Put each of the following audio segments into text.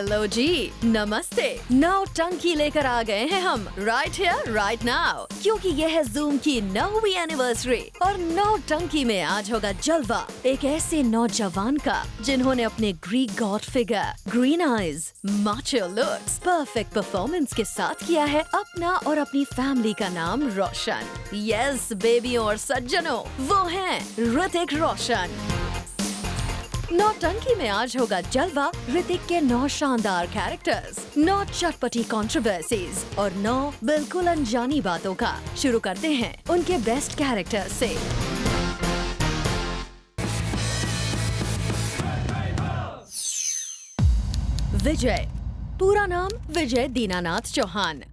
Hello जी, नमस्ते। नौटंकी लेकर आ गए हैं हम राइट हियर राइट नाउ, क्योंकि ये है जूम की 9वीं एनिवर्सरी और नौटंकी में आज होगा जलवा एक ऐसे नौजवान का जिन्होंने अपने Greek God figure, green eyes, macho looks, perfect performance के साथ किया है अपना और अपनी फैमिली का नाम रोशन। यस बेबी और सज्जनों, वो हैं ऋतिक रोशन। नौटंकी में आज होगा जलवा ऋतिक के 9 शानदार कैरेक्टर्स, 9 चटपटी कंट्रोवर्सीज और 9 बिल्कुल अनजानी बातों का। शुरू करते हैं उनके बेस्ट कैरेक्टर्स से। विजय, पूरा नाम विजय दीनानाथ चौहान।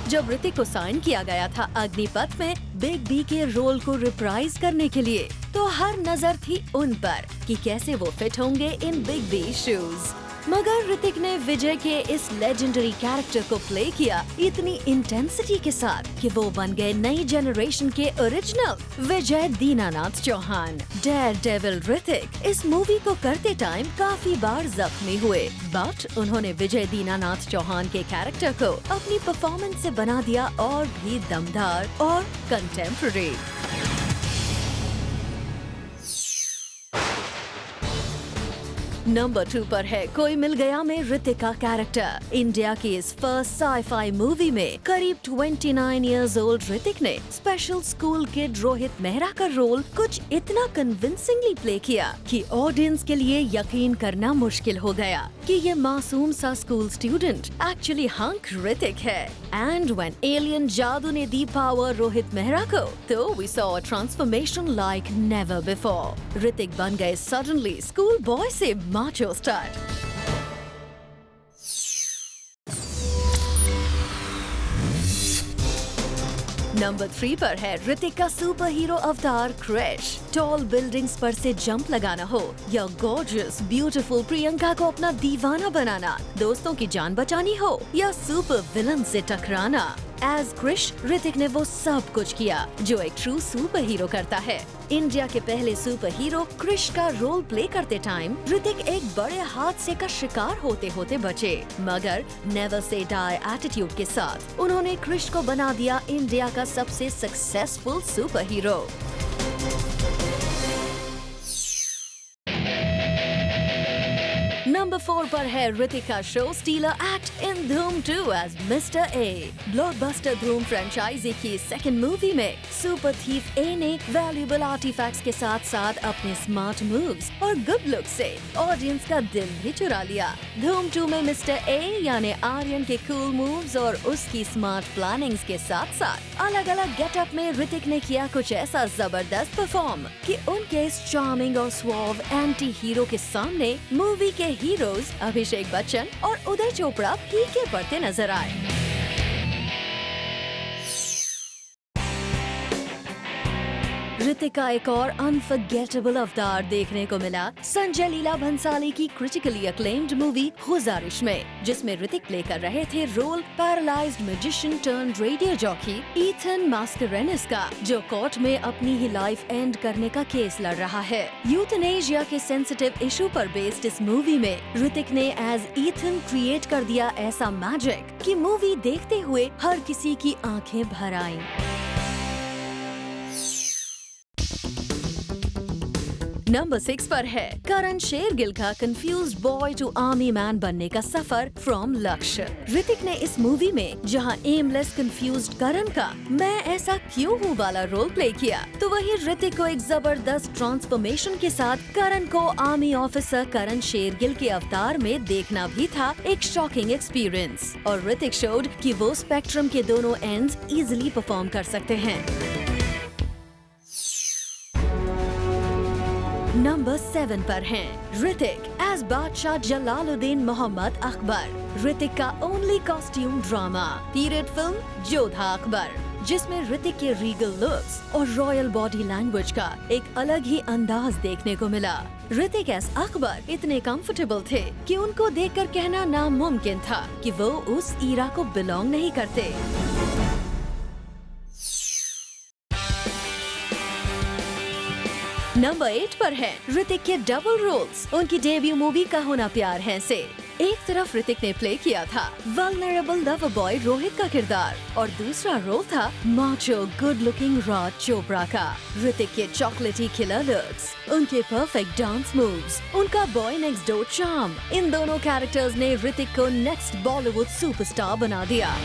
जब ऋतिक को साइन किया गया था अग्निपथ में बिग बी के रोल को रिप्राइज करने के लिए, तो हर नजर थी उन पर कि कैसे वो फिट होंगे इन बिग बी शूज। मगर ऋतिक ने विजय के इस लेजेंडरी कैरेक्टर को प्ले किया इतनी इंटेंसिटी के साथ कि वो बन गए नई जनरेशन के ओरिजिनल विजय दीनानाथ चौहान। डेयर डेविल ऋतिक इस मूवी को करते टाइम काफी बार जख्मी हुए, बट उन्होंने विजय दीनानाथ चौहान के कैरेक्टर को अपनी परफॉर्मेंस से बना दिया और भी दमदार और कंटेम्पररी। नंबर 2 पर है कोई मिल गया में ऋतिक का कैरेक्टर। इंडिया की इस फर्स्ट साई-फाई मूवी में करीब 29 इयर्स ओल्ड ऋतिक ने special school kid Rohit Mehra का रोल कुछ इतना कन्विंसिंगली प्ले किया कि ऑडियंस के लिए यकीन करना मुश्किल हो गया कि ये मासूम सा school student actually hunk Hrithik है। एंड व्हेन एलियन जादू ने दी पावर रोहित मेहरा को, तो we saw a transformation like never before. Hrithik बन गए सडनली स्कूल बॉय से माचो स्टार। नंबर 3 पर है ऋतिक का सुपर हीरो अवतार क्रिश। टॉल बिल्डिंग्स पर से जंप लगाना हो या गॉर्जियस ब्यूटीफुल प्रियंका को अपना दीवाना बनाना, दोस्तों की जान बचानी हो या सुपर विलन से टकराना, एज क्रिश ऋतिक ने वो सब कुछ किया जो एक ट्रू सुपर हीरो करता है। इंडिया के पहले सुपर हीरो क्रिश का रोल प्ले करते टाइम ऋतिक एक बड़े हादसे का शिकार होते होते बचे, मगर नेवर से डाई एटीट्यूड के साथ उन्होंने क्रिश को बना दिया इंडिया का सबसे सक्सेसफुल सुपर हीरो। नंबर 4 पर है ऋतिक का show stealer act in Dhoom 2 as mister A. Blockbuster धूम फ्रेंचाइजी की सेकंड मूवी में सुपर थीफ ए ने वैल्यूएबल आर्टिफैक्ट्स के साथ साथ अपने स्मार्ट मूव्स और गुड लुक से ऑडियंस का दिल भी चुरा लिया। धूम 2 में मिस्टर ए यानी आर्यन के कूल मूव्स और उसकी स्मार्ट प्लानिंग्स के साथ साथ अलग अलग गेटअप में ऋतिक ने किया कुछ ऐसा जबरदस्त परफॉर्म कि उनके इस चार्मिंग और स्वॉव एंटी हीरो के सामने मूवी के हीरोज अभिषेक बच्चन और उदय चोपड़ा फीके पड़ते नजर आए। ऋतिक का एक और अनफॉरगेटेबल अवतार देखने को मिला संजय लीला भंसाली की क्रिटिकली अक्लेम्ड मूवी गुजारिश में, जिसमें ऋतिक प्ले कर रहे थे role paralysed magician turn radio jockey Ethan Mascarenhas का, जो कोर्ट में अपनी ही लाइफ एंड करने का केस लड़ रहा है। यूथनेशिया के सेंसिटिव इशू पर बेस्ड इस मूवी में ऋतिक ने एज ईथन क्रिएट कर दिया ऐसा मैजिक कि मूवी देखते हुए हर किसी की आंखें भर आईं। नंबर 6 पर है करण शेरगिल का confused boy to army man बनने का सफर फ्रॉम लक्ष्य। ऋतिक ने इस मूवी में जहां एमलेस कंफ्यूज्ड करण का मैं ऐसा क्यों हूँ वाला रोल प्ले किया, तो वही ऋतिक को एक जबरदस्त ट्रांसफॉर्मेशन के साथ करण को आर्मी ऑफिसर करण शेरगिल के अवतार में देखना भी था एक शॉकिंग एक्सपीरियंस। और ऋतिक शोड कि वो स्पेक्ट्रम के दोनों एंड्स इजीली परफॉर्म कर सकते हैं। नंबर 7 पर हैं ऋतिक एज बादशाह जलालुद्दीन मोहम्मद अकबर। ऋतिक का only costume drama period film Jodha Akbar, जिसमें ऋतिक के रीगल लुक्स और रॉयल बॉडी लैंग्वेज का एक अलग ही अंदाज देखने को मिला। ऋतिक एज अकबर इतने कंफर्टेबल थे कि उनको देखकर कहना नामुमकिन था कि वो उस ईरा को बिलोंग नहीं करते। नंबर 8 पर है ऋतिक के डबल रोल्स उनकी डेब्यू मूवी का होना प्यार है से। एक तरफ ऋतिक ने प्ले किया था वल्नरेबल लवर बॉय रोहित का किरदार और दूसरा रोल था माचो गुड लुकिंग राज चोपड़ा का। ऋतिक के चॉकलेटी किलर लुक्स, उनके परफेक्ट डांस मूव्स, उनका बॉय नेक्स्ट डोर चार्म, इन दोनों कैरेक्टर्स ने ऋतिक को नेक्स्ट बॉलीवुड सुपरस्टार बना दिया।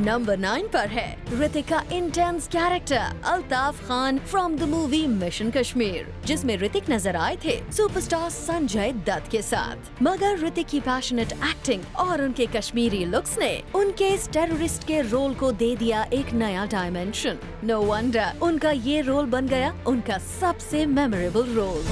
नंबर 9 पर है ऋतिक का intense character Altaf Khan from the movie mission Kashmir, जिसमें ऋतिक नजर आए थे सुपरस्टार संजय दत्त के साथ। मगर ऋतिक की पैशनेट एक्टिंग और उनके कश्मीरी लुक्स ने उनके इस टेररिस्ट के रोल को दे दिया एक नया डायमेंशन। नो वंडर उनका ये रोल बन गया उनका सबसे मेमोरेबल रोल।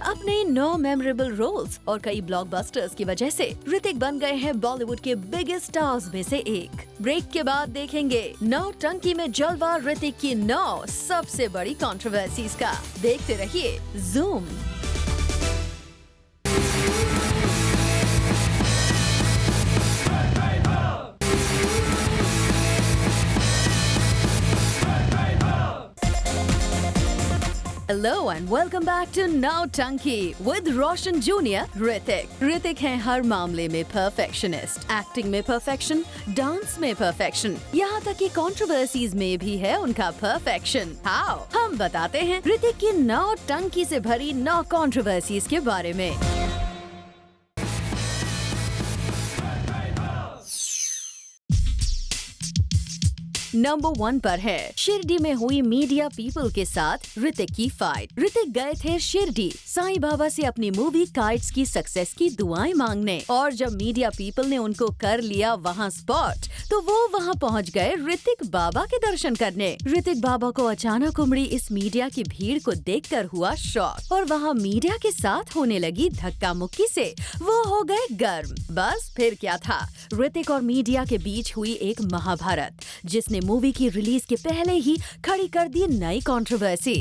अपने 9 मेमोरेबल रोल्स और कई ब्लॉकबस्टर्स की वजह से ऋतिक बन गए हैं बॉलीवुड के बिगेस्ट स्टार्स में से एक। ब्रेक के बाद देखेंगे नौटंकी में जलवा ऋतिक की 9 सबसे बड़ी कंट्रोवर्सीज का। देखते रहिए zoom. Hello and welcome back to Nautanki with Roshan Jr. Hrithik हैं हर मामले में परफेक्शनिस्ट, एक्टिंग में परफेक्शन, डांस में परफेक्शन, यहाँ तक कि कंट्रोवर्सीज में भी है उनका परफेक्शन। हाउ हम बताते हैं ऋतिक की नौटंकी से भरी 9 कंट्रोवर्सीज के बारे में। नंबर 1 पर है शिरडी में हुई मीडिया पीपल के साथ ऋतिक की फाइट। ऋतिक गए थे शिरडी साईं बाबा से अपनी मूवी काइट्स की सक्सेस की दुआएं मांगने, और जब मीडिया पीपल ने उनको कर लिया वहां स्पॉट, तो वो वहां पहुंच गए ऋतिक बाबा के दर्शन करने। ऋतिक बाबा को अचानक उमड़ी इस मीडिया की भीड़ को देखकर हुआ शॉक, और वहां मीडिया के साथ होने लगी धक्का मुक्की से वो हो गए गर्म। बस फिर क्या था, ऋतिक और मीडिया के बीच हुई एक महाभारत, जिसने मूवी की रिलीज के पहले ही खड़ी कर दी नई कंट्रोवर्सी।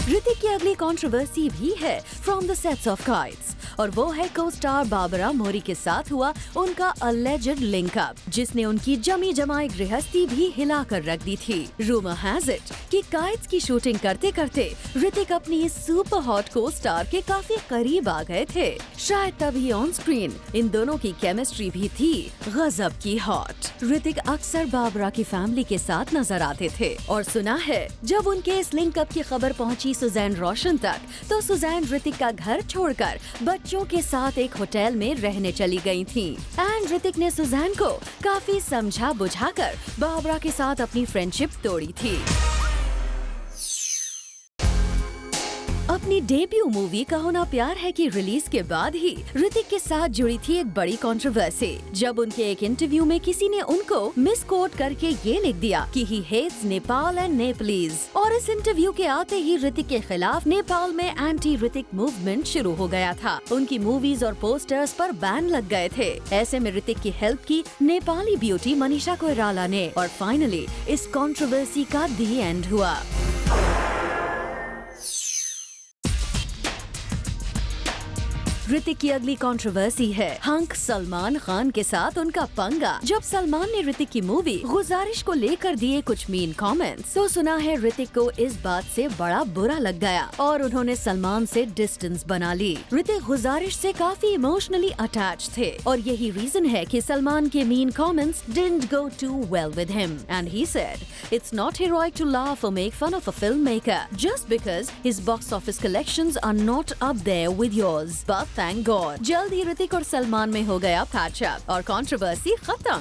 ऋतिक की अगली कंट्रोवर्सी भी है from the sets of kites, और वो है को स्टार बाबरा मोरी के साथ हुआ उनका अलेजेड लिंकअप, जिसने उनकी जमी जमाई गृहस्थी भी हिला कर रख दी थी। रूमर हैज इट कि काइट्स की शूटिंग करते करते ऋतिक अपनी इस सुपर हॉट को स्टार के काफी करीब आ गए थे। शायद तभी ऑन स्क्रीन इन दोनों की केमिस्ट्री भी थी गजब की हॉट। ऋतिक अक्सर बाबरा की फैमिली के साथ नजर आते थे, और सुना है जब उनके इस लिंकअप की खबर पहुंची सुजैन रोशन तक, तो सुजैन ऋतिक का घर छोड़कर बच्चों के साथ एक होटल में रहने चली गई थीं। एंड ऋतिक ने सुजैन को काफी समझा बुझाकर बाबरा के साथ अपनी फ्रेंडशिप तोड़ी थी। अपनी डेब्यू मूवी कहो ना प्यार है की रिलीज के बाद ही ऋतिक के साथ जुड़ी थी एक बड़ी कंट्रोवर्सी, जब उनके एक इंटरव्यू में किसी ने उनको मिसकोट करके ये लिख दिया कि he hates Nepal and Nepalis, और इस इंटरव्यू के आते ही ऋतिक के खिलाफ नेपाल में एंटी ऋतिक मूवमेंट शुरू हो गया था। उनकी मूवीज और पोस्टर्स पर बैन लग गए थे। ऐसे में ऋतिक की हेल्प की नेपाली ब्यूटी मनीषा कोइराला ने, और फाइनली इस कंट्रोवर्सी का दी एंड हुआ। ऋतिक की अगली कंट्रोवर्सी है हंक सलमान खान के साथ उनका पंगा। जब सलमान ने ऋतिक की मूवी गुजारिश को लेकर दिए कुछ मीन कमेंट्स, तो सुना है ऋतिक को इस बात से बड़ा बुरा लग गया और उन्होंने सलमान से डिस्टेंस बना ली। ऋतिक गुजारिश से काफी इमोशनली अटैच थे, और यही रीजन है कि सलमान के mean comments didn't go too well with him, and he said it's not heroic to laugh or make fun of a filmmaker just because his box office collections are not up there with yours. But thank God, जल्द ही ऋतिक और सलमान में हो गया patch up और controversy खत्म।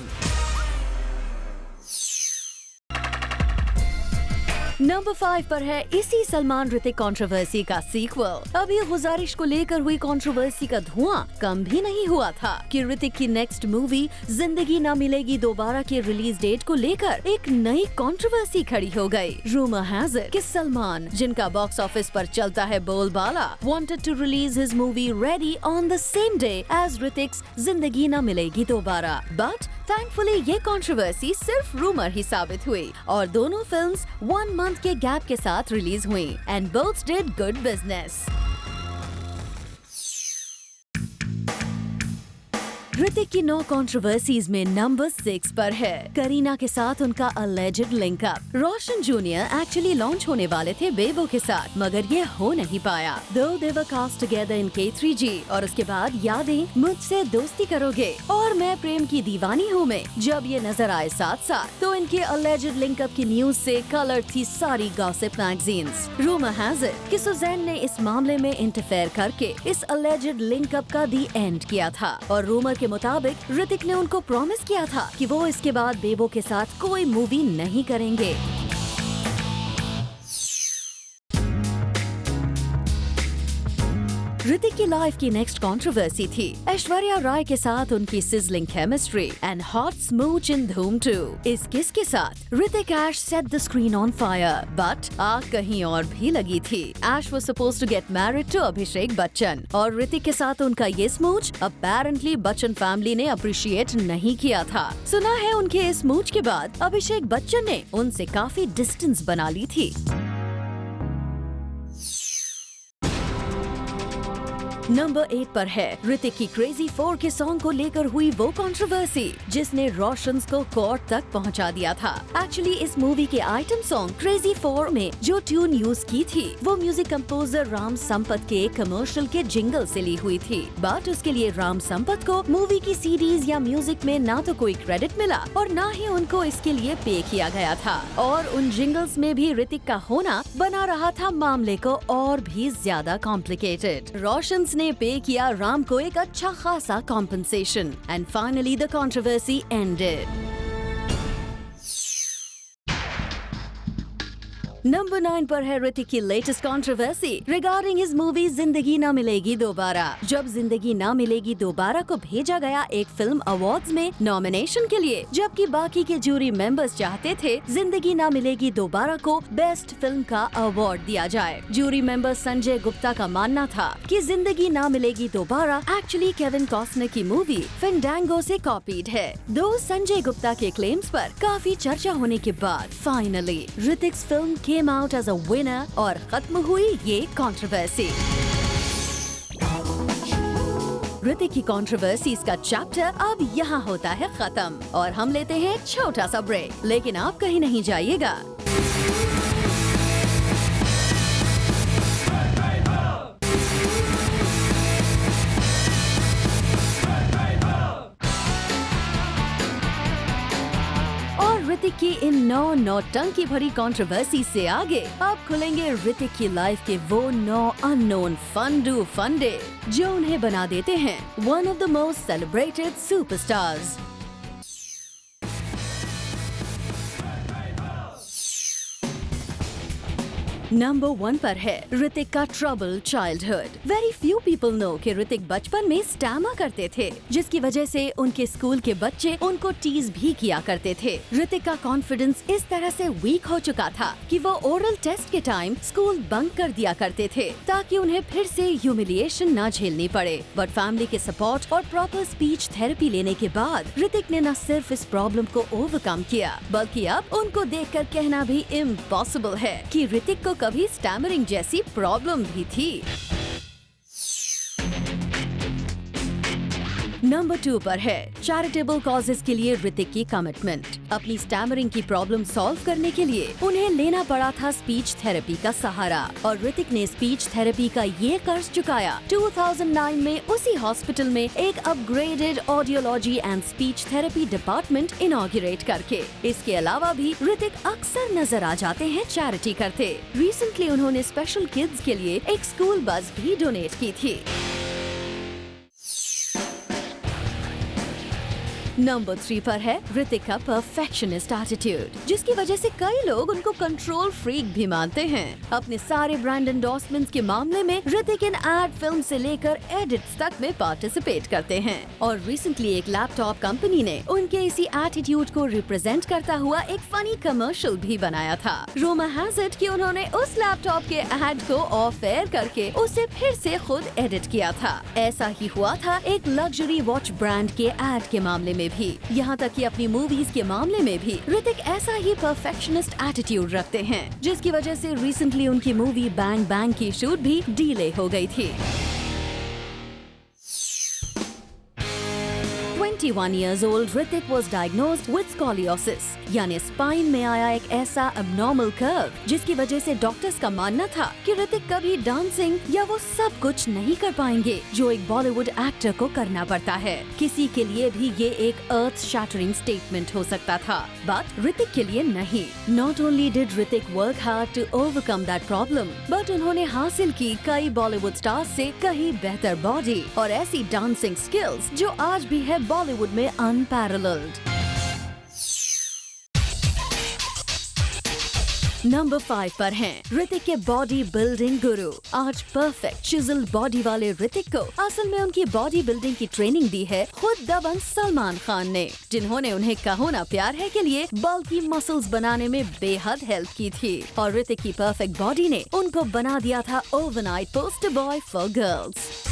Number 5 पर है इसी सलमान ऋतिक कंट्रोवर्सी का सीक्वल। अभी गुजारिश को लेकर हुई कंट्रोवर्सी का धुआं कम भी नहीं हुआ था कि ऋतिक की नेक्स्ट मूवी जिंदगी ना मिलेगी दोबारा के रिलीज डेट को लेकर एक नई कंट्रोवर्सी खड़ी हो गई। रूमर हैज इट कि सलमान, जिनका बॉक्स ऑफिस पर चलता है बोलबाला, wanted to release his movie Ready on the same day as Hrithik's Zindagi Na Milegi Dobara, but thankfully ये कंट्रोवर्सी सिर्फ रूमर ही साबित हुई और दोनों फिल्म्स 1 मंथ के गैप के साथ रिलीज हुई and both did good business. Hrithik की 9 कंट्रोवर्सीज में नंबर 6 पर है करीना के साथ उनका अलेज्ड लिंकअप। रोशन जूनियर एक्चुअली लॉन्च होने वाले थे बेबो के साथ, मगर ये हो नहीं पाया। दो दे वर कास्ट टुगेदर इन K3G और उसके बाद यादें, मुझसे दोस्ती करोगे और मैं प्रेम की दीवानी हूँ में जब ये नजर आए साथ साथ, तो इनके अलेज्ड लिंकअप की न्यूज से कलर थी सारी gossip magazines. Rumour has it कि सुजैन ने इस मामले में इंटरफेयर करके इस अलेज्ड लिंकअप का दी एंड किया था और रूमर के मुताबिक ऋतिक ने उनको प्रॉमिस किया था कि वो इसके बाद बेबो के साथ कोई मूवी नहीं करेंगे। ऋतिक की लाइफ की नेक्स्ट कंट्रोवर्सी थी ऐश्वर्या राय के साथ उनकी sizzling chemistry and hot smooch in Dhoom 2। इस किस के साथ Hrithik Aish set the screen on fire, but आग कहीं और भी लगी थी। Aish was supposed to get married to Abhishek Bachchan और ऋतिक के साथ उनका ये स्मूच अपेरेंटली बच्चन फैमिली ने अप्रिशिएट नहीं किया था। सुना है उनके इस स्मूच के बाद अभिषेक बच्चन ने उनसे काफी डिस्टेंस बना ली थी। नंबर 8 पर है ऋतिक की क्रेजी 4 के सॉन्ग को लेकर हुई वो कंट्रोवर्सी जिसने रोशंस को कोर्ट तक पहुंचा दिया था। एक्चुअली इस मूवी के आइटम सॉन्ग क्रेजी 4 में जो ट्यून यूज की थी वो म्यूजिक कंपोजर राम संपत के कमर्शियल के जिंगल से ली हुई थी, बट उसके लिए राम संपत को मूवी की सीडीज या म्यूजिक में ना तो कोई क्रेडिट मिला और ना ही उनको इसके लिए पे किया गया था। और उन जिंगल्स में भी ऋतिक का होना बना रहा था मामले को और भी ज्यादा कॉम्प्लिकेटेड। रोशंस ने पे किया राम को एक अच्छा खासा compensation and finally the controversy ended. Number 9 पर है ऋतिक की latest controversy regarding his movie जिंदगी ना मिलेगी दोबारा। जब जिंदगी ना मिलेगी दोबारा को भेजा गया एक फिल्म अवार्ड्स में नॉमिनेशन के लिए, जबकि बाकी के जूरी मेंबर्स चाहते थे जिंदगी ना मिलेगी दोबारा को बेस्ट फिल्म का अवार्ड दिया जाए। जूरी मेंबर संजय गुप्ता का मानना था कि जिंदगी ना मिलेगी दोबारा एक्चुअली केविन कॉस्टनर की मूवी फैंडांगो से कॉपीड है। दो संजय गुप्ता के क्लेम्स पर काफी चर्चा होने के बाद finally Hrithik's film came out as a winner और खत्म हुई ये कंट्रोवर्सी। ऋतिक की कंट्रोवर्सीज का चैप्टर अब यहाँ होता है खत्म और हम लेते हैं छोटा सा ब्रेक, लेकिन आप कहीं नहीं जाइएगा। ऋतिक की इन 9 नौटंकी भरी कंट्रोवर्सी से आगे अब खुलेंगे ऋतिक की लाइफ के वो 9 अननोन फन डे जो उन्हें बना देते हैं one of the most celebrated superstars. Number 1 पर है ऋतिक का trouble childhood. Very few people know कि ऋतिक बचपन में स्टैमर करते थे, जिसकी वजह से उनके स्कूल के बच्चे उनको टीज भी किया करते थे। ऋतिक का कॉन्फिडेंस इस तरह से वीक हो चुका था कि वो ओरल टेस्ट के टाइम स्कूल बंक कर दिया करते थे ताकि उन्हें फिर से ह्यूमिलिएशन न झेलनी पड़े। बट फैमिली के सपोर्ट और प्रॉपर स्पीच थेरेपी लेने के बाद ऋतिक ने न सिर्फ इस प्रॉब्लम को ओवरकम किया, बल्कि अब उनको देखकर कहना भी इम्पॉसिबल है कि ऋतिक को कभी स्टैमरिंग जैसी प्रॉब्लम भी थी। नंबर 2 पर है चैरिटेबल कॉजेज के लिए ऋतिक की कमिटमेंट। अपनी स्टैमरिंग की प्रॉब्लम सॉल्व करने के लिए उन्हें लेना पड़ा था स्पीच थेरेपी का सहारा और ऋतिक ने स्पीच थेरेपी का ये कर्ज चुकाया 2009 में उसी हॉस्पिटल में एक upgraded audiology and speech therapy department inaugurate करके। इसके अलावा भी ऋतिक अक्सर नजर आ जाते हैं चैरिटी करते। रिसेंटली उन्होंने स्पेशल किड्स के लिए एक स्कूल बस भी डोनेट की थी। नंबर 3 पर है ऋतिक का परफेक्शनिस्ट एटीट्यूड, जिसकी वजह से कई लोग उनको कंट्रोल फ्रीक भी मानते हैं। अपने सारे ब्रांड एंडोर्समेंट्स के मामले में ऋतिक इन एड फिल्म से लेकर एडिट्स तक में पार्टिसिपेट करते हैं और रिसेंटली एक लैपटॉप कंपनी ने उनके इसी एटीट्यूड को रिप्रेजेंट करता हुआ एक फनी कमर्शियल भी बनाया था। रूमर हैज इट कि उन्होंने उस लैपटॉप के एड को ऑफ एयर करके उसे फिर से खुद एडिट किया था। ऐसा ही हुआ था एक लग्जरी वॉच ब्रांड के एड के मामले में भी। यहाँ तक कि अपनी मूवीज के मामले में भी ऋतिक ऐसा ही परफेक्शनिस्ट एटीट्यूड रखते हैं, जिसकी वजह से रिसेंटली उनकी मूवी बैंग बैंग की शूट भी डिले हो गई थी। 21 years old, Hrithik was diagnosed with scoliosis, यानी स्पाइन में आया एक ऐसा abnormal curve जिसकी वजह से डॉक्टर्स का मानना था कि ऋतिक कभी डांसिंग या वो सब कुछ नहीं कर पाएंगे जो एक बॉलीवुड एक्टर को करना पड़ता है। किसी के लिए भी ये एक अर्थ शैटरिंग स्टेटमेंट हो सकता था, बट ऋतिक के लिए नहीं। Not only did Hrithik work hard to overcome that problem, but उन्होंने हासिल की कई बॉलीवुड स्टार्स से कहीं बेहतर बॉडी और ऐसी डांसिंग स्किल्स जो आज भी है बॉलीवुड में अनपैरेलल्ड। नंबर 5 पर हैं ऋतिक के बॉडी बिल्डिंग गुरु। आज परफेक्ट चिजल बॉडी वाले ऋतिक को असल में उनकी बॉडी बिल्डिंग की ट्रेनिंग दी है खुद दबंग सलमान खान ने, जिन्होंने उन्हें कहो ना प्यार है के लिए बल्कि मसल्स बनाने में बेहद हेल्प की थी। और ऋतिक की परफेक्ट बॉडी ने उनको बना दिया था overnight poster boy for girls.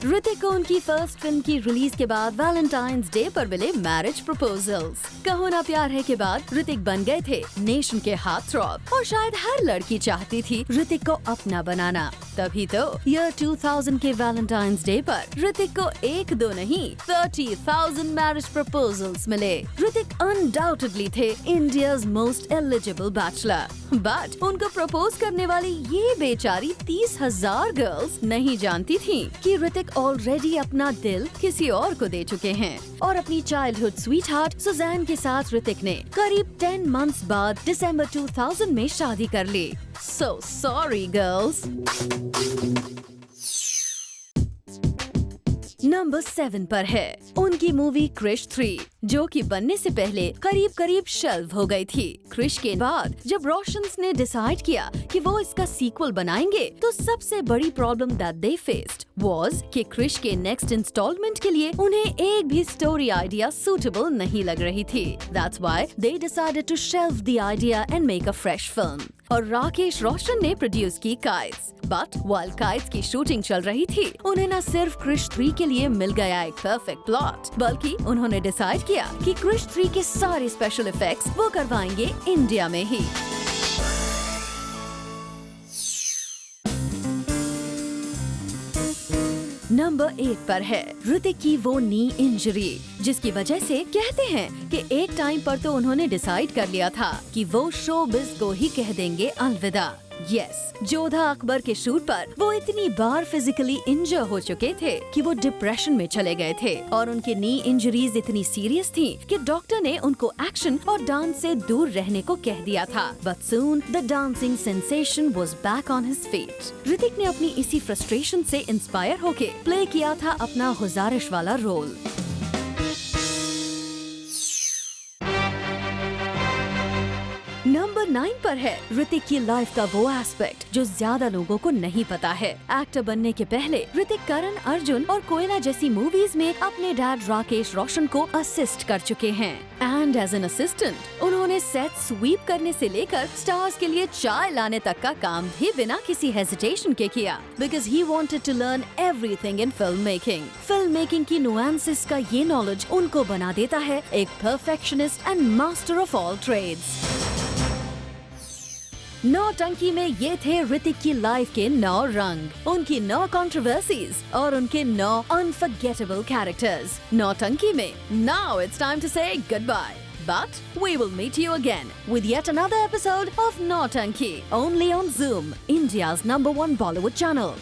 Hrithik को उनकी फर्स्ट फिल्म की रिलीज के बाद वैलेंटाइंस डे पर मिले मैरिज प्रपोजल्स। कहो ना प्यार है के बाद ऋतिक बन गए थे नेशन के हार्ट थ्रॉब और शायद हर लड़की चाहती थी ऋतिक को अपना बनाना। तभी तो ईयर 2000 के वैलेंटाइंस डे पर ऋतिक को 1-2 नहीं 30,000 मैरिज प्रपोजल्स मिले। ऋतिक अनडाउटेडली थे India's most eligible bachelor, but उनको प्रपोज करने वाली ये बेचारी 30,000 गर्ल्स नहीं जानती थी कि ऋतिक ऑलरेडी अपना दिल किसी और को दे चुके हैं। और अपनी चाइल्डहुड स्वीटहार्ट सुजैन के साथ ऋतिक ने करीब 10 मंथ्स बाद दिसंबर 2000 में शादी कर ली। So sorry girls। नंबर 7 पर है उनकी मूवी क्रिश 3, जो कि बनने से पहले करीब शेल्व हो गई थी। क्रिश के बाद जब रोशंस ने डिसाइड किया कि वो इसका सीक्वल बनाएंगे, तो सबसे बड़ी problem that they faced was कि क्रिश के नेक्स्ट इंस्टॉलमेंट के लिए उन्हें एक भी स्टोरी आइडिया सूटेबल नहीं लग रही थी। That's why they decided to shelve the idea and make a fresh film। और राकेश रोशन ने प्रोड्यूस की काइट्स, बट while काइट्स की शूटिंग चल रही थी, उन्हें न सिर्फ क्रिश 3 के लिए मिल गया एक परफेक्ट प्लॉट, बल्कि उन्होंने डिसाइड किया कि क्रिश 3 के सारे स्पेशल इफेक्ट्स वो करवाएंगे इंडिया में ही। नंबर 8 पर है ऋतिक की वो नी इंजरी, जिसकी वजह से कहते हैं कि एक टाइम पर तो उन्होंने डिसाइड कर लिया था कि वो शोबिज़ को ही कह देंगे अलविदा। यस, जोधा अकबर के शूट पर वो इतनी बार फिजिकली इंजर हो चुके थे कि वो डिप्रेशन में चले गए थे और उनकी नी इंजरीज इतनी सीरियस थी कि डॉक्टर ने उनको एक्शन और डांस से दूर रहने को कह दिया था। But soon the dancing sensation was back on his feet. Hrithik ने अपनी इसी फ्रस्ट्रेशन से इंस्पायर होके प्ले किया था अपना गुजारिश वाला रोल। नंबर 9 पर है ऋतिक की लाइफ का वो एस्पेक्ट जो ज्यादा लोगों को नहीं पता है। एक्टर बनने के पहले ऋतिक करण अर्जुन और कोयला जैसी मूवीज में अपने डैड राकेश रोशन को असिस्ट कर चुके हैं। एंड एज एन असिस्टेंट उन्होंने सेट स्वीप करने से लेकर स्टार्स के लिए चाय लाने तक का काम भी बिना किसी हेजिटेशन के किया, because he wanted to learn everything in film making. Film making की नुआंसेस का ये नॉलेज उनको बना देता है एक perfectionist and master of all trades. Nautanki में ये थे ऋतिक की लाइफ के 9 रंग, उनकी 9 कंट्रोवर्सीज और उनके 9 अनफॉरगेटेबल कैरेक्टर्स। नौटंकी में now it's time to say goodbye, but we will meet you again with yet another episode of Nautanki, only on Zoom, India's #1 Bollywood channel।